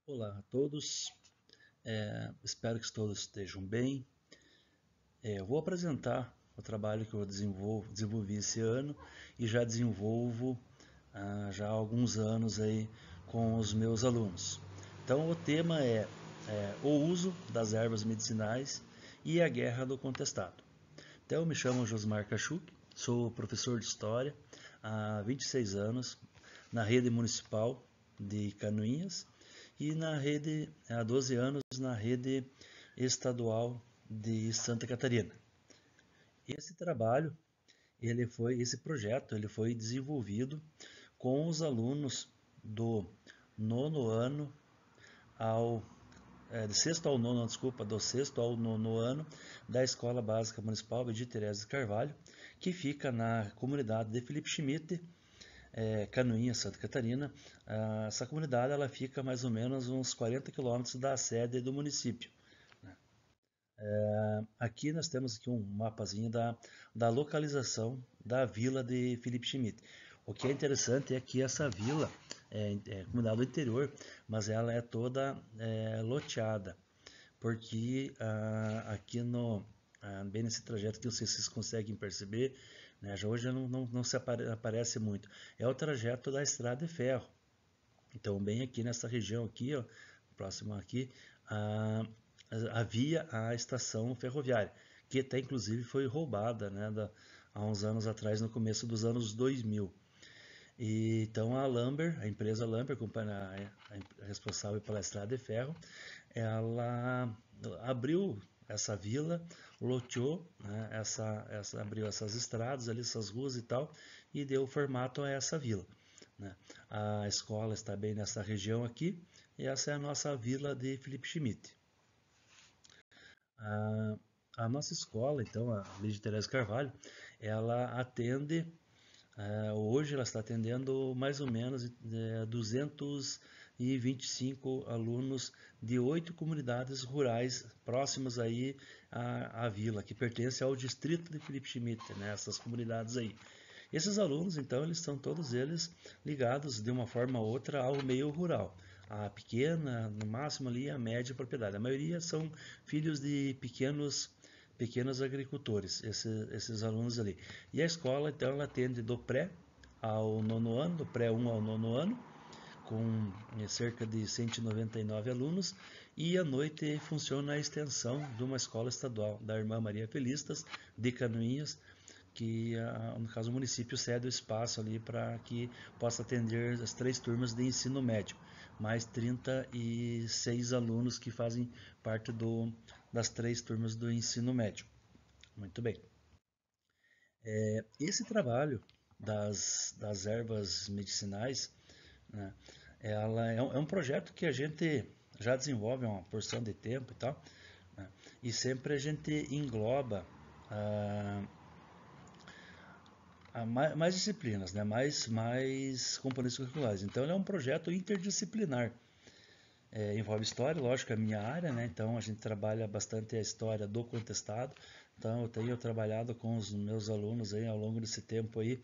Olá a todos, espero que todos estejam bem. Eu vou apresentar o trabalho que eu desenvolvi esse ano e já desenvolvo já há alguns anos aí com os meus alunos. Então o tema é o uso das ervas medicinais e a guerra do contestado. Então eu me chamo Josmar Kachuk, sou professor de História há 26 anos na rede municipal de Canoinhas e há 12 anos na rede estadual de Santa Catarina. Esse projeto, ele foi desenvolvido com os alunos do nono ano ao do sexto ao nono, desculpa, do sexto ao nono ano da Escola Básica Municipal de Teresa Carvalho, que fica na comunidade de Felipe Schmidt, Canoinhas, Santa Catarina. Essa comunidade ela fica mais ou menos uns 40 quilômetros da sede do município. Aqui nós temos aqui um mapazinho da localização da vila de Felipe Schmidt. O que é interessante é que essa vila é comunidade do interior, mas ela é toda loteada, porque aqui bem nesse trajeto que vocês conseguem perceber, né, já hoje não se aparece muito, é o trajeto da estrada de ferro. Então, bem aqui nessa região aqui, ó, próximo aqui, ah, havia a estação ferroviária, que até inclusive foi roubada, né, há uns anos atrás, no começo dos anos 2000. E, então a Lamber, a empresa Lamber, a responsável pela estrada de ferro, ela abriu essa vila, loteou, né, abriu essas estradas ali, essas ruas e tal, e deu formato a essa vila, né. A escola está bem nessa região aqui, e essa é a nossa vila de Felipe Schmidt. A, a nossa escola, então, a Lídia Teresa Carvalho, ela atende, hoje ela está atendendo mais ou menos 225 alunos de 8 comunidades rurais próximas aí à vila, que pertence ao distrito de Felipe Schmidt, né, essas comunidades aí. Esses alunos, então, eles são todos eles ligados de uma forma ou outra ao meio rural. A pequena, no máximo ali, a média propriedade. A maioria são filhos de pequenos agricultores, esses alunos ali. E a escola, então, ela atende do pré ao nono ano, do pré 1 ao nono ano, com cerca de 199 alunos, e à noite funciona a extensão de uma escola estadual da Irmã Maria Felistas, de Canoinhas, que no caso o município cede o espaço ali para que possa atender as 3 turmas de ensino médio, mais 36 alunos que fazem parte das 3 turmas do ensino médio. Muito bem. Esse trabalho das ervas medicinais, né, ela é um projeto que a gente já desenvolve há uma porção de tempo e tal, né, e sempre a gente engloba ah, mais disciplinas, né? mais componentes curriculares. Então, ele é um projeto interdisciplinar. Envolve história, lógico, é a minha área, né? Então, a gente trabalha bastante a história do contestado. Então, eu tenho trabalhado com os meus alunos aí, ao longo desse tempo aí,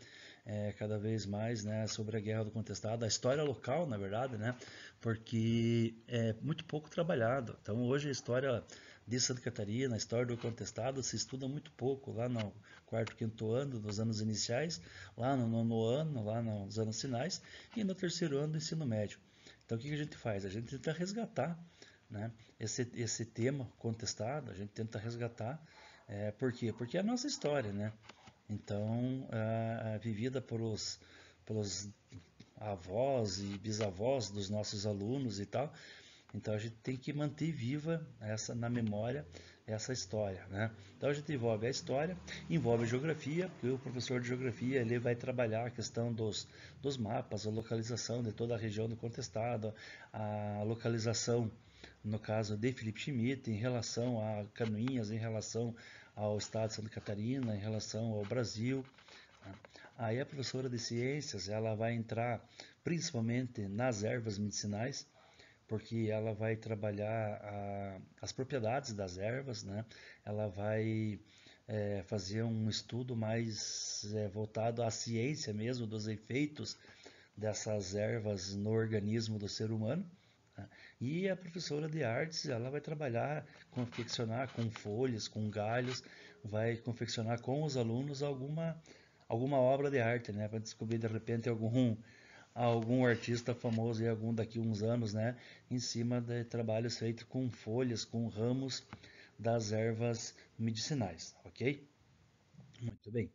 cada vez mais, né, sobre a Guerra do Contestado, a história local, na verdade, né? Porque é muito pouco trabalhado. Então, hoje a história de Santa Catarina, a história do contestado se estuda muito pouco lá no quarto, quinto ano dos anos iniciais, lá no nono ano, lá nos anos finais e no terceiro ano do ensino médio. Então o que a gente faz? A gente tenta resgatar, né, esse tema contestado, a gente tenta resgatar, por quê? Porque é a nossa história, né? Então, vivida pelos avós e bisavós dos nossos alunos e tal, então a gente tem que manter viva na memória essa história, né? Então a gente envolve a história, envolve a geografia, porque o professor de geografia ele vai trabalhar a questão dos mapas, a localização de toda a região do contestado, a localização, no caso de Felipe Schmidt, em relação a Canoinhas, em relação ao estado de Santa Catarina, em relação ao Brasil. Aí a professora de ciências ela vai entrar principalmente nas ervas medicinais, porque ela vai trabalhar as propriedades das ervas, né? Ela vai fazer um estudo mais voltado à ciência mesmo, dos efeitos dessas ervas no organismo do ser humano. Né? E a professora de artes, ela vai trabalhar, confeccionar com folhas, com galhos, vai confeccionar com os alunos alguma obra de arte, né? Para descobrir de repente algum artista famoso e algum daqui uns anos, né? Em cima de trabalhos feitos com folhas, com ramos das ervas medicinais, ok? Muito bem.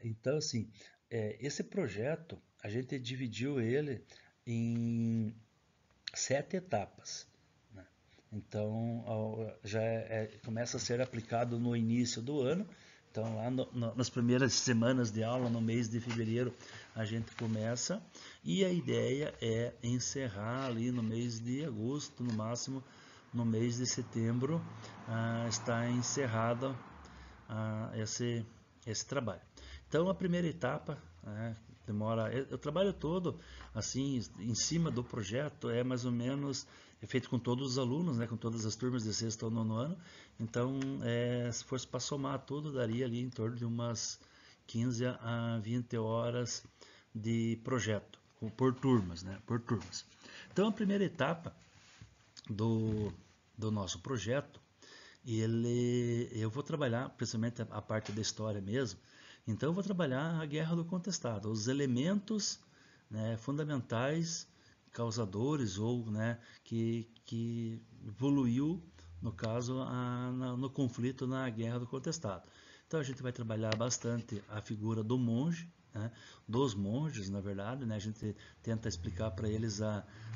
Então, assim, esse projeto, a gente dividiu ele em 7 etapas. Né? Então, já começa a ser aplicado no início do ano. Então, lá nas primeiras semanas de aula, no mês de fevereiro, a gente começa. E a ideia é encerrar ali no mês de agosto, no máximo no mês de setembro, está encerrado esse trabalho. Então, a primeira etapa, né, demora. O trabalho todo, assim, em cima do projeto, é mais ou menos feito com todos os alunos, né, com todas as turmas de sexto ao nono ano. Então, se fosse para somar tudo, daria ali em torno de umas 15 a 20 horas de projeto, por turmas, né, por turmas. Então, a primeira etapa do, do nosso projeto, eu vou trabalhar, principalmente a parte da história mesmo, então eu vou trabalhar a Guerra do Contestado, os elementos, né, fundamentais, causadores ou, né, que evoluiu, no caso, no conflito na Guerra do Contestado. Então a gente vai trabalhar bastante a figura do monge, né, dos monges, na verdade, né, a gente tenta explicar para eles,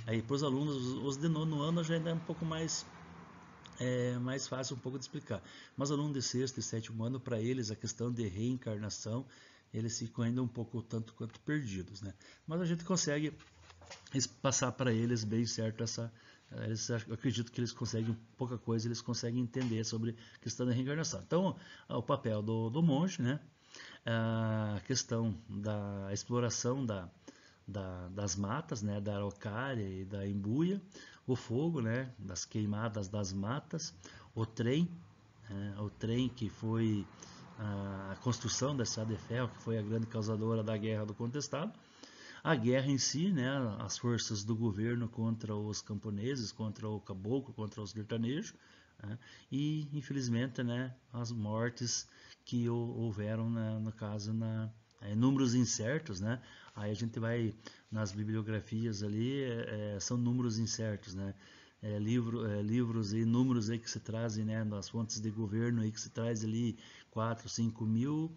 aí para os alunos, os de nono ano já ainda é um pouco mais fácil um pouco de explicar. Mas aluno de sexto e sétimo ano, para eles, a questão de reencarnação, eles ficam ainda um pouco tanto quanto perdidos, né? Mas a gente consegue passar para eles bem certo eu acredito que eles conseguem, pouca coisa eles conseguem entender sobre a questão da reencarnação. Então, o papel do monge, né? A questão da exploração das matas, né, da araucária e da embuia, o fogo, né, das queimadas das matas, o trem que foi a construção da estrada de ferro, que foi a grande causadora da Guerra do Contestado, a guerra em si, né, as forças do governo contra os camponeses, contra o caboclo, contra os sertanejos, né, e infelizmente, né, as mortes que houveram, né, no caso, números incertos, né? Aí a gente vai nas bibliografias ali, são números incertos, né? Livros e números aí que se trazem, né, nas fontes de governo aí que se traz ali 4, 5 mil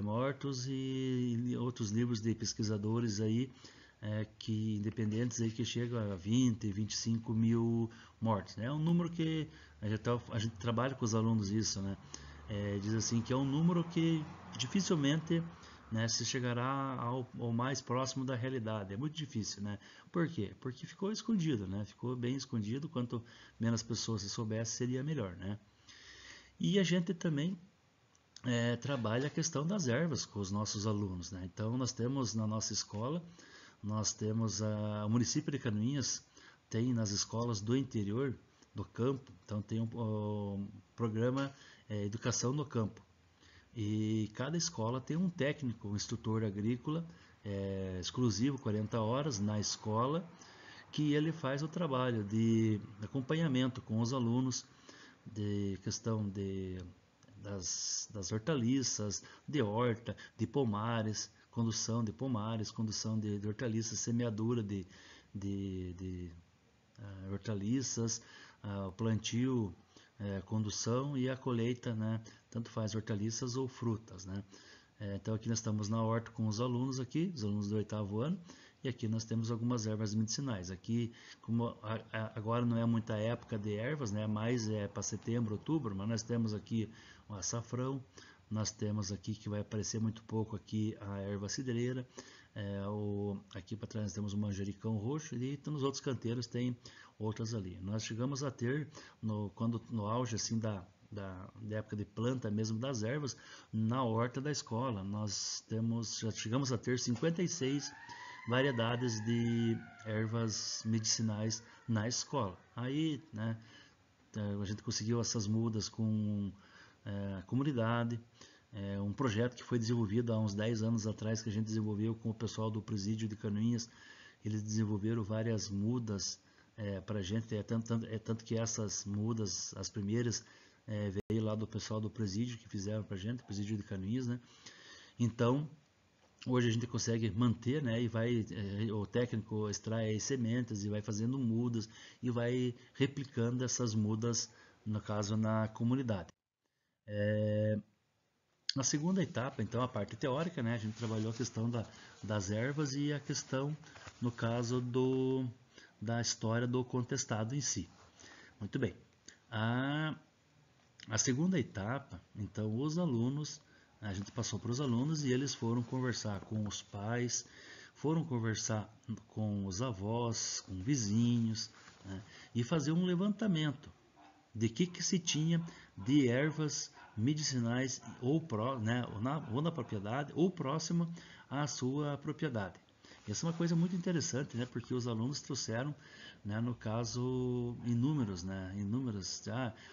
mortos e outros livros de pesquisadores aí que independentes aí que chegam a 20, 25 mil mortos, né? É um número que a gente trabalha com os alunos isso, né? Diz assim que é um número que dificilmente, né, se chegará ao mais próximo da realidade. É muito difícil, né? Por quê? Porque ficou escondido, né? Ficou bem escondido. Quanto menos pessoas se soubesse, seria melhor, né? E a gente também trabalha a questão das ervas com os nossos alunos, né? Então nós temos na nossa escola, nós temos o município de Canoinhas tem nas escolas do interior do campo, então tem um programa Educação no Campo. E cada escola tem um técnico, um instrutor agrícola exclusivo, 40 horas na escola, que ele faz o trabalho de acompanhamento com os alunos, de questão das hortaliças, de horta, de pomares, condução de hortaliças, semeadura de hortaliças, o plantio, condução e a colheita, né? Tanto faz hortaliças ou frutas, né? Então aqui nós estamos na horta com os alunos aqui, os alunos do 8º ano, e aqui nós temos algumas ervas medicinais. Aqui, como agora não é muita época de ervas, né? Mais para setembro, outubro, mas nós temos aqui o açafrão, nós temos aqui que vai aparecer muito pouco aqui a erva cidreira, aqui para trás nós temos o manjericão roxo e nos outros canteiros tem outras ali. Nós chegamos a ter, no auge assim da época de planta mesmo das ervas, na horta da escola, já chegamos a ter 56 variedades de ervas medicinais na escola. Aí, né, a gente conseguiu essas mudas com a comunidade, um projeto que foi desenvolvido há uns 10 anos atrás, que a gente desenvolveu com o pessoal do Presídio de Canoinhas, eles desenvolveram várias mudas para a gente, tanto que essas mudas, as primeiras, veio lá do pessoal do presídio que fizeram para a gente, presídio de Canoinhas, né? Então, hoje a gente consegue manter, né, e vai, o técnico extrai as sementes e vai fazendo mudas e vai replicando essas mudas, no caso, na comunidade. Na segunda etapa, então, a parte teórica, né, a gente trabalhou a questão das ervas e a questão, no caso, da história do contestado em si. Muito bem. A segunda etapa, então, os alunos, a gente passou para os alunos e eles foram conversar com os pais, foram conversar com os avós, com vizinhos, né, e fazer um levantamento de que se tinha de ervas medicinais ou na propriedade ou próxima à sua propriedade. Essa é uma coisa muito interessante, né, porque os alunos trouxeram, né, no caso, inúmeros,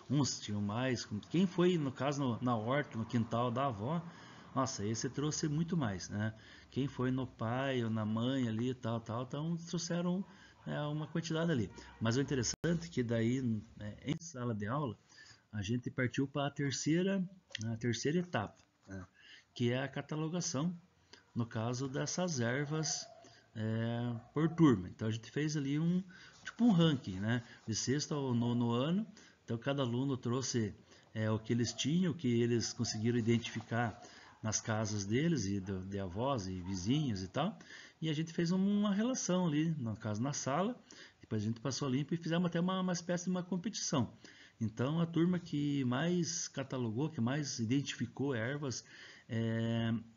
uns tinham mais. Quem foi, no caso, na horta, no quintal da avó, nossa, esse trouxe muito mais, né? Quem foi no pai ou na mãe ali, tal, então trouxeram uma quantidade ali. Mas o interessante é que daí, em sala de aula, a gente partiu para a terceira etapa, né, que é a catalogação, no caso dessas ervas por turma. Então a gente fez ali tipo um ranking, né, de sexto ao nono ano. Então cada aluno trouxe o que eles tinham, o que eles conseguiram identificar nas casas deles e de avós e vizinhos e tal. E a gente fez uma relação ali, no caso na sala. Depois a gente passou limpo e fizemos até uma espécie de uma competição. Então a turma que mais catalogou, que mais identificou ervas,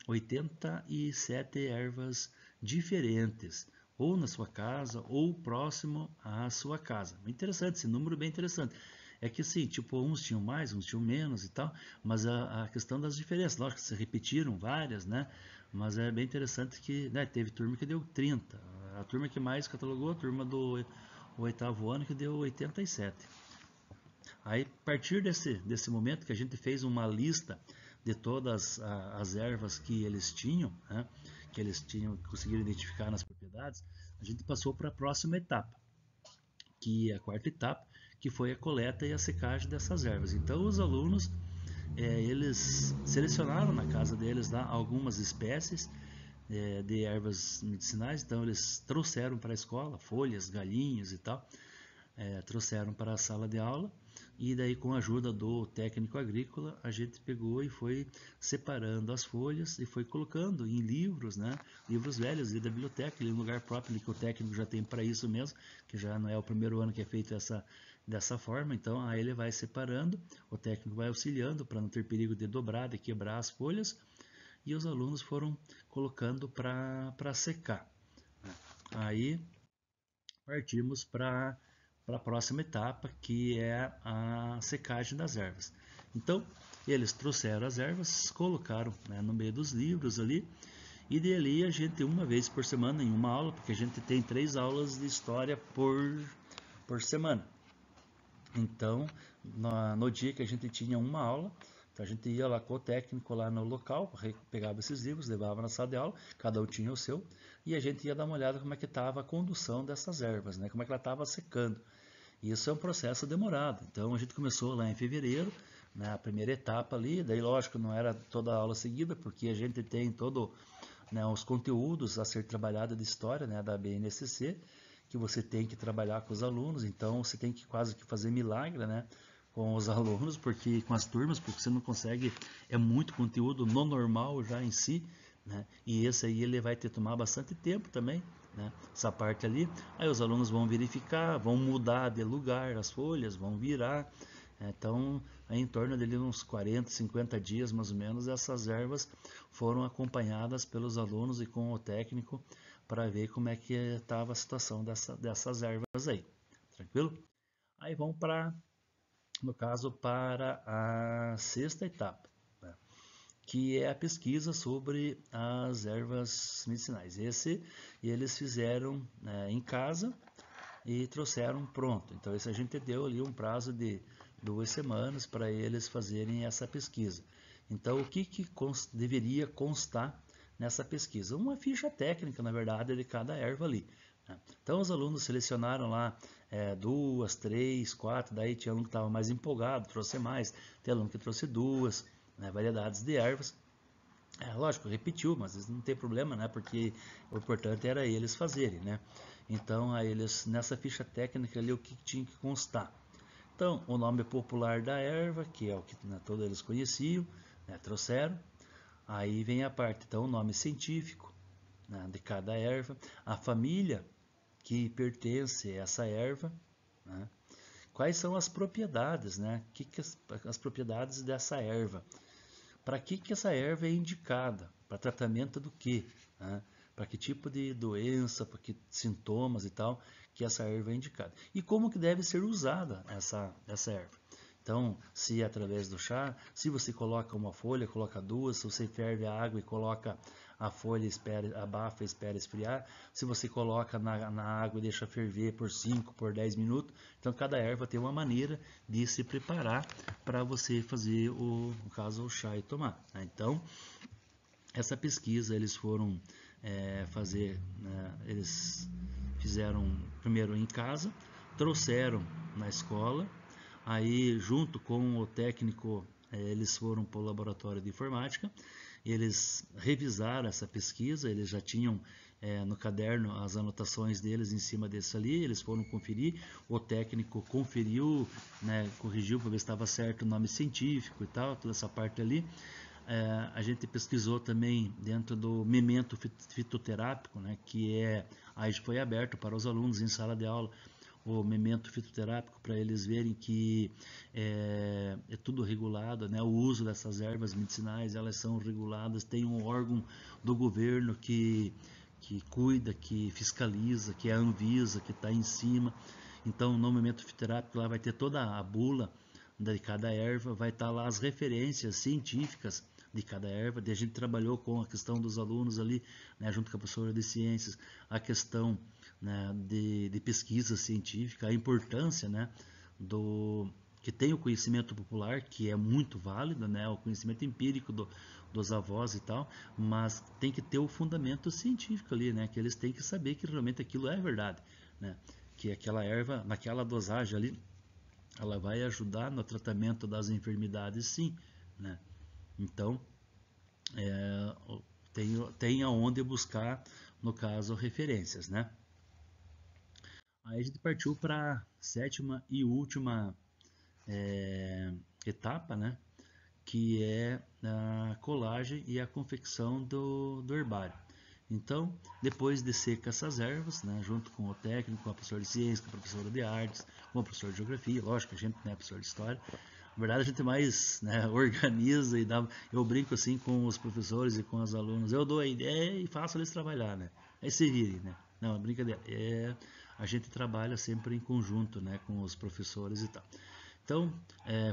87 ervas diferentes, ou na sua casa, ou próximo à sua casa. Bem interessante, esse número bem interessante. É que assim, tipo, uns tinham mais, uns tinham menos e tal, mas a questão das diferenças, lógico que se repetiram várias, né? Mas é bem interessante que, né, teve turma que deu 30. A turma que mais catalogou, a turma do oitavo ano, que deu 87. Aí, a partir desse momento que a gente fez uma lista de todas as ervas que eles tinham, né, que eles conseguiram identificar nas propriedades, a gente passou para a próxima etapa, que é a quarta etapa, que foi a coleta e a secagem dessas ervas. Então, os alunos, eles selecionaram na casa deles lá algumas espécies de ervas medicinais, então eles trouxeram para a escola folhas, galinhos e tal, trouxeram para a sala de aula. E daí, com a ajuda do técnico agrícola, a gente pegou e foi separando as folhas e foi colocando em livros, né? Livros velhos da biblioteca, em um lugar próprio que o técnico já tem para isso mesmo, que já não é o primeiro ano que é feito dessa forma. Então, aí ele vai separando, o técnico vai auxiliando para não ter perigo de dobrar, de quebrar as folhas, e os alunos foram colocando para secar. Aí partimos para a próxima etapa, que é a secagem das ervas. Então, eles trouxeram as ervas, colocaram, né, no meio dos livros ali, e dali a gente, uma vez por semana, em uma aula, porque a gente tem 3 aulas de história por semana. Então, no dia que a gente tinha uma aula, então a gente ia lá com o técnico lá no local, pegava esses livros, levava na sala de aula, cada um tinha o seu, e a gente ia dar uma olhada como é que estava a condução dessas ervas, né, como é que ela estava secando. Isso é um processo demorado. Então a gente começou lá em fevereiro, na primeira etapa ali, daí lógico não era toda a aula seguida, porque a gente tem todo, né, os conteúdos a ser trabalhado de história, né, da BNCC, que você tem que trabalhar com os alunos, então você tem que quase que fazer milagre, né, com os alunos, porque com as turmas, porque você não consegue, é muito conteúdo no normal já em si, né, e esse aí ele vai ter que tomar bastante tempo também, né, essa parte ali. Aí os alunos vão verificar, vão mudar de lugar as folhas, vão virar, então aí em torno de uns 40, 50 dias mais ou menos, essas ervas foram acompanhadas pelos alunos e com o técnico para ver como é que estava a situação dessas ervas aí, tranquilo? Aí vamos no caso, para a sexta etapa, né, que é a pesquisa sobre as ervas medicinais. Eles fizeram, né, em casa e trouxeram pronto. Então, isso a gente deu ali um prazo de 2 semanas para eles fazerem essa pesquisa. Então, o que deveria constar nessa pesquisa? Uma ficha técnica, na verdade, de cada erva ali. Então os alunos selecionaram lá 2, 3, 4, daí tinha aluno que estava mais empolgado, trouxe mais, tem aluno que trouxe 2, né, variedades de ervas. Lógico, repetiu, mas não tem problema, né? Porque o importante era eles fazerem, né? Então, aí eles, nessa ficha técnica ali, o que tinha que constar? Então, o nome popular da erva, que é o que, né, todos eles conheciam, né, trouxeram. Aí vem a parte, então, o nome científico, né, de cada erva, a família que pertence a essa erva, né? Quais são as propriedades, né? As propriedades dessa erva? Para que essa erva é indicada? Para tratamento do quê? Né? Para que tipo de doença, para que sintomas e tal que essa erva é indicada? E como que deve ser usada essa erva? Então, se é através do chá, se você coloca uma folha, coloca duas, se você ferve a água e coloca a folha, espera, abafa e espera esfriar, se você coloca na água e deixa ferver por 5, por 10 minutos, então cada erva tem uma maneira de se preparar para você fazer, no caso, o chá e tomar. Né? Então, essa pesquisa eles foram fazer, né, eles fizeram primeiro em casa, trouxeram na escola, aí junto com o técnico eles foram para o laboratório de informática, eles revisaram essa pesquisa, eles já tinham no caderno as anotações deles em cima desse ali, eles foram conferir, o técnico conferiu, né, corrigiu para ver se estava certo o nome científico e tal, toda essa parte ali. A gente pesquisou também dentro do memento fitoterápico, né, que aí foi aberto para os alunos em sala de aula, o memento fitoterápico, para eles verem que é tudo regulado, né? O uso dessas ervas medicinais, elas são reguladas, tem um órgão do governo que cuida, que fiscaliza, que é a Anvisa, que está em cima. Então, no memento fitoterápico lá vai ter toda a bula de cada erva, vai estar lá as referências científicas de cada erva. A gente trabalhou com a questão dos alunos ali, né, junto com a professora de ciências, a questão, né, de pesquisa científica, a importância, né, que tem o conhecimento popular, que é muito válido, né, o conhecimento empírico dos avós e tal, mas tem que ter o fundamento científico ali, né, que eles têm que saber que realmente aquilo é verdade, né, que aquela erva, naquela dosagem ali, ela vai ajudar no tratamento das enfermidades, sim, né? Então, tem aonde buscar, no caso, referências, né? Aí a gente partiu para a sétima e última etapa, né? Que é a colagem e a confecção do herbário. Então, depois de secar essas ervas, né, junto com o técnico, com a professora de ciência, com a professora de artes, com o professor de geografia, lógico, a gente não é professor de história. Na verdade, a gente mais, né, organiza e dá. Eu brinco assim com os professores e com os alunos. Eu dou a ideia e faço eles trabalhar, né? Aí se virem, né? Não, é brincadeira. A gente trabalha sempre em conjunto, né, com os professores e tal. Então,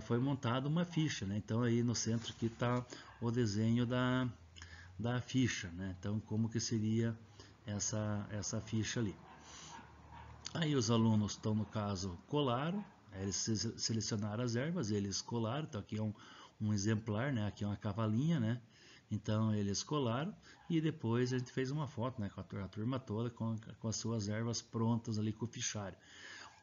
foi montada uma ficha, né? Então, aí no centro aqui está o desenho da ficha, né? Então, como que seria essa ficha ali. Aí os alunos estão, no caso, colaram, eles selecionaram as ervas, eles colaram, então aqui é um exemplar, né? Aqui é uma cavalinha, né? Então eles colaram e depois a gente fez uma foto, né? Com a turma toda com as suas ervas prontas ali com o fichário.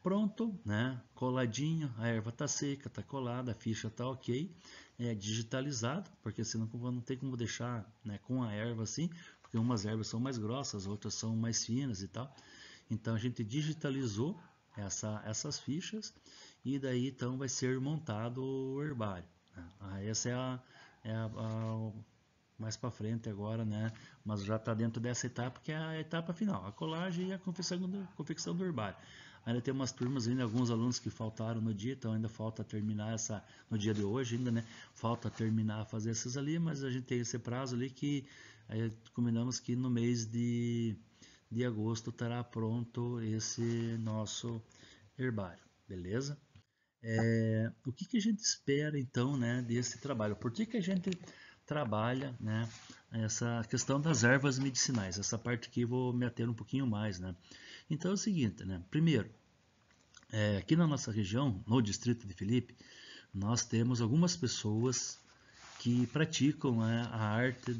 Pronto, né? Coladinho, a erva está seca, está colada, a ficha está ok, é digitalizado, porque senão não tem como deixar, né, com a erva assim, porque umas ervas são mais grossas, outras são mais finas e tal. Então a gente digitalizou essas fichas e daí então vai ser montado o herbário. Né? Essa mais para frente agora, né? Mas já está dentro dessa etapa que é a etapa final, a colagem e a confecção do herbário. Ainda tem umas turmas ainda, alguns alunos que faltaram no dia, então ainda falta terminar no dia de hoje ainda, né? Falta terminar a fazer essas ali, mas a gente tem esse prazo ali que combinamos que no mês de agosto estará pronto esse nosso herbário, beleza? O que a gente espera então, né, desse trabalho? Por que a gente trabalha, né, essa questão das ervas medicinais? Essa parte aqui eu vou me ater um pouquinho mais, né? Então é o seguinte, né? Primeiro, aqui na nossa região, no distrito de Felipe, nós temos algumas pessoas que praticam, né, a arte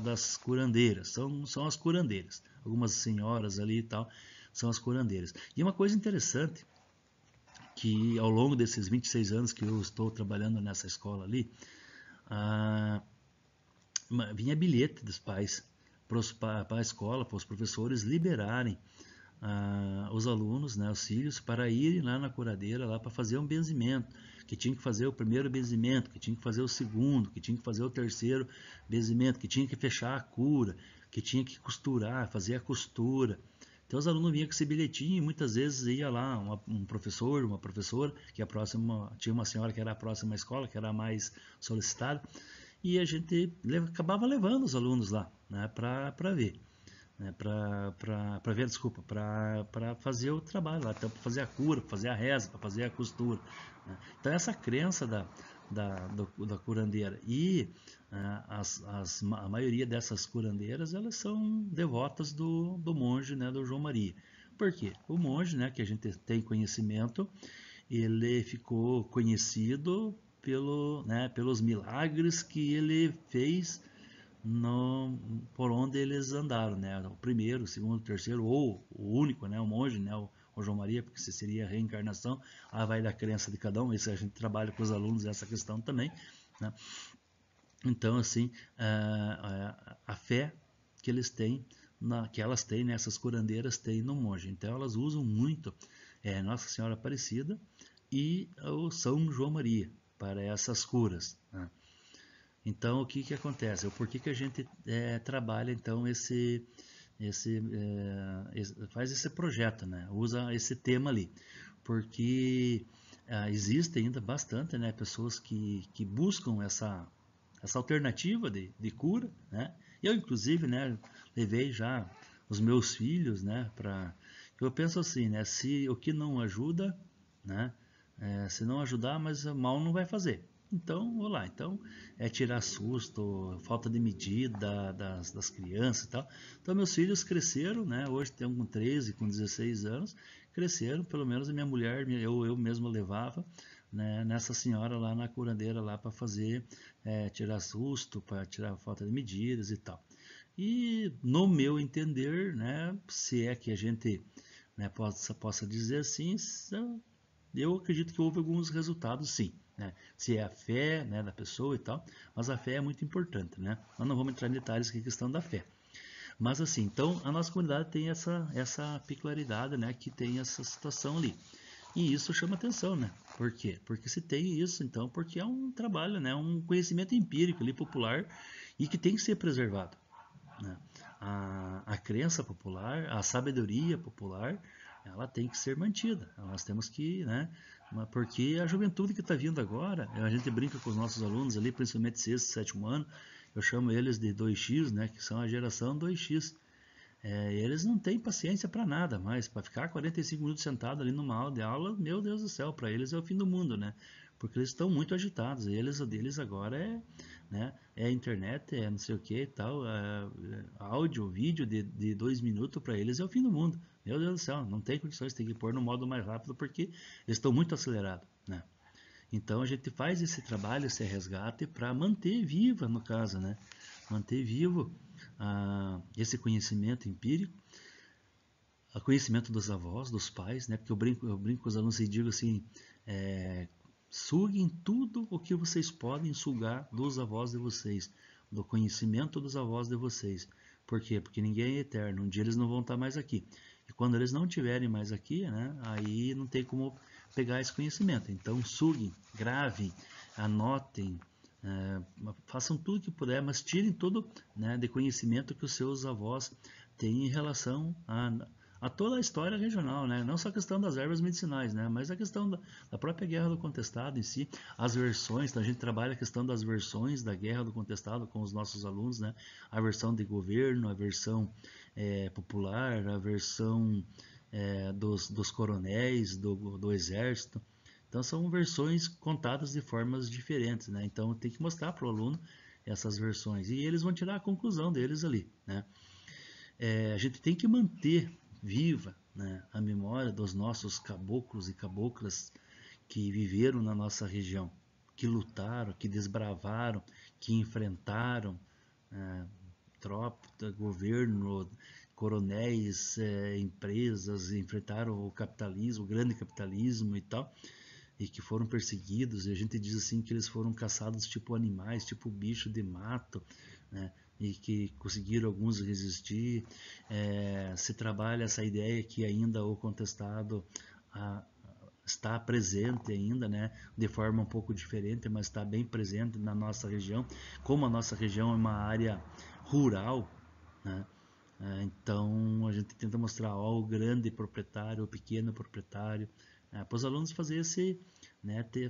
das curandeiras, são as curandeiras, algumas senhoras ali e tal, são as curandeiras. E uma coisa interessante, que ao longo desses 26 anos que eu estou trabalhando nessa escola ali, vinha bilhete dos pais para a escola, para os professores liberarem os alunos, né, os filhos, para irem lá na curadeira lá para fazer um benzimento, que tinha que fazer o primeiro benzimento, que tinha que fazer o segundo, que tinha que fazer o terceiro benzimento, que tinha que fechar a cura, que tinha que costurar, fazer a costura. Então os alunos vinham com esse bilhetinho e muitas vezes ia lá um professor, uma professora, que tinha uma senhora que era a próxima à escola, que era a mais solicitada, e a gente acabava levando os alunos lá, né, para ver, né, para ver, desculpa, para fazer o trabalho lá, então para fazer a cura, para fazer a reza, para fazer a costura, né. Então essa crença da curandeira e a maioria dessas curandeiras, elas são devotas do monge, né, do João Maria. Por quê? O monge, né, que a gente tem conhecimento, ele ficou conhecido pelos milagres que ele fez por onde eles andaram, né? O primeiro, o segundo, o terceiro, ou o único, né? O monge, né? O João Maria, porque se seria a reencarnação, vai da crença de cada um. Isso a gente trabalha com os alunos essa questão também, né? Então, assim, a fé que eles têm, que elas têm, né? Essas curandeiras têm no monge. Então, elas usam muito Nossa Senhora Aparecida e o São João Maria para essas curas, né? Então, o que acontece? Por que a gente trabalha, então, faz esse projeto, né? Usa esse tema ali. Porque existe ainda bastante, né, pessoas que buscam essa alternativa de cura, né? Eu, inclusive, né, levei já os meus filhos, né, eu penso assim, né, se o que não ajuda, né, se não ajudar, mas mal não vai fazer. Então, vou lá. Então, tirar susto, falta de medida das crianças e tal. Então, meus filhos cresceram, né? Hoje tem um com 13, com 16 anos. Cresceram, pelo menos a minha mulher, eu mesmo levava, né, nessa senhora lá na curandeira lá para fazer, tirar susto, para tirar falta de medidas e tal. E, no meu entender, né, se é que a gente, né, possa dizer assim, eu acredito que houve alguns resultados, sim, né? Se é a fé, né, da pessoa e tal, mas a fé é muito importante, né? Nós não vamos entrar em detalhes aqui, questão da fé. Mas assim, então a nossa comunidade tem essa peculiaridade, né, que tem essa situação ali. E isso chama atenção, né? Por quê? Porque se tem isso, então, porque é um trabalho, né, um conhecimento empírico ali, popular, e que tem que ser preservado, né? A crença popular, a sabedoria popular, ela tem que ser mantida. Nós temos que, né? Porque a juventude que está vindo agora, a gente brinca com os nossos alunos ali, principalmente sexto, sétimo ano, eu chamo eles de 2x, né? Que são a geração 2x. Eles não têm paciência para nada, mas para ficar 45 minutos sentado ali numa aula de aula, meu Deus do céu, para eles é o fim do mundo, né? Porque eles estão muito agitados. O deles agora né, internet, não sei o que e tal, áudio, vídeo de 2 minutos para eles é o fim do mundo. Meu Deus do céu, não tem condições, tem que pôr no modo mais rápido porque eles estão muito acelerados, né? Então a gente faz esse trabalho, esse resgate para manter viva, no caso, né? Manter vivo esse conhecimento empírico, o conhecimento dos avós, dos pais, né? Porque eu brinco com os alunos e digo assim, suguem tudo o que vocês podem sugar dos avós de vocês, do conhecimento dos avós de vocês. Por quê? Porque ninguém é eterno, um dia eles não vão estar mais aqui. E quando eles não estiverem mais aqui, né, aí não tem como pegar esse conhecimento. Então suguem, gravem, anotem, façam tudo que puder, mas tirem todo, né, de conhecimento que os seus avós têm em relação a toda a história regional, né? Não só a questão das ervas medicinais, né? Mas a questão da própria Guerra do Contestado em si, as versões, então a gente trabalha a questão das versões da Guerra do Contestado com os nossos alunos, né? A versão de governo, a versão popular, a versão dos coronéis, do exército. Então são versões contadas de formas diferentes, né? Então tem que mostrar para o aluno essas versões e eles vão tirar a conclusão deles ali, né? A gente tem que manter viva, né, a memória dos nossos caboclos e caboclas que viveram na nossa região, que lutaram, que desbravaram, que enfrentaram tropa, governo, coronéis, empresas, enfrentaram o capitalismo, o grande capitalismo e tal, e que foram perseguidos, e a gente diz assim que eles foram caçados tipo animais, tipo bicho de mato, né? E que conseguiram alguns resistir. Se trabalha essa ideia que ainda o contestado está presente ainda, né? De forma um pouco diferente, mas está bem presente na nossa região. Como a nossa região é uma área rural, né? Então a gente tenta mostrar o grande proprietário, o pequeno proprietário, para os alunos fazer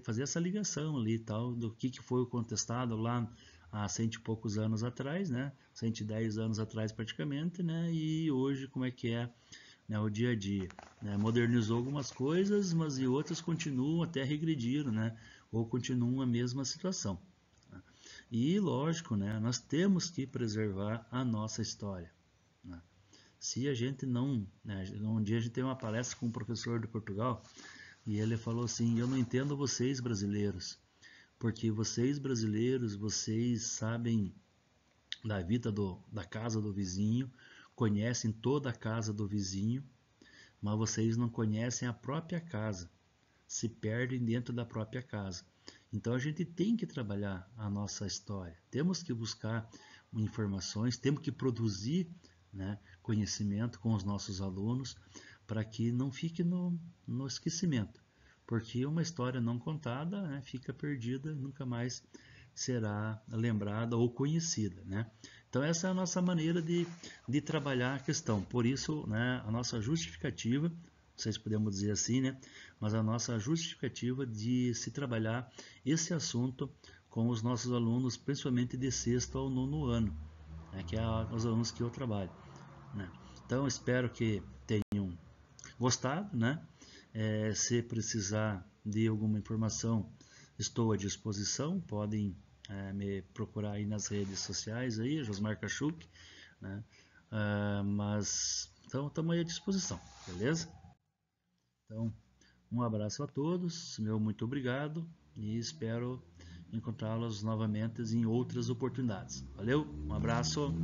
fazer essa ligação ali, tal, do que foi o contestado lá há 100 e poucos anos atrás, né? 110 anos atrás praticamente, né? E hoje como é que é, né, o dia a dia, né? Modernizou algumas coisas, mas e outras continuam, até regrediram, né? Ou continuam a mesma situação. E lógico, né? Nós temos que preservar a nossa história. Se a gente não, né, um dia a gente teve uma palestra com um professor de Portugal e ele falou assim: eu não entendo vocês brasileiros, porque vocês brasileiros, vocês sabem da vida da casa do vizinho, conhecem toda a casa do vizinho, mas vocês não conhecem a própria casa, se perdem dentro da própria casa. Então a gente tem que trabalhar a nossa história, temos que buscar informações, temos que produzir, né, conhecimento com os nossos alunos para que não fique no esquecimento, porque uma história não contada, né, fica perdida, nunca mais será lembrada ou conhecida, né? Então essa é a nossa maneira de trabalhar a questão. Por isso, né, a nossa justificativa, não sei se podemos dizer assim, né, mas a nossa justificativa de se trabalhar esse assunto com os nossos alunos, principalmente de sexto ao nono ano, né, que é os alunos que eu trabalho, né? Então espero que tenham gostado, né? Se precisar de alguma informação, estou à disposição. Podem me procurar aí nas redes sociais aí, Josmar Kachuk, né? Mas então estamos aí à disposição, beleza? Então um abraço a todos, meu muito obrigado e espero encontrá-los novamente em outras oportunidades. Valeu, um abraço.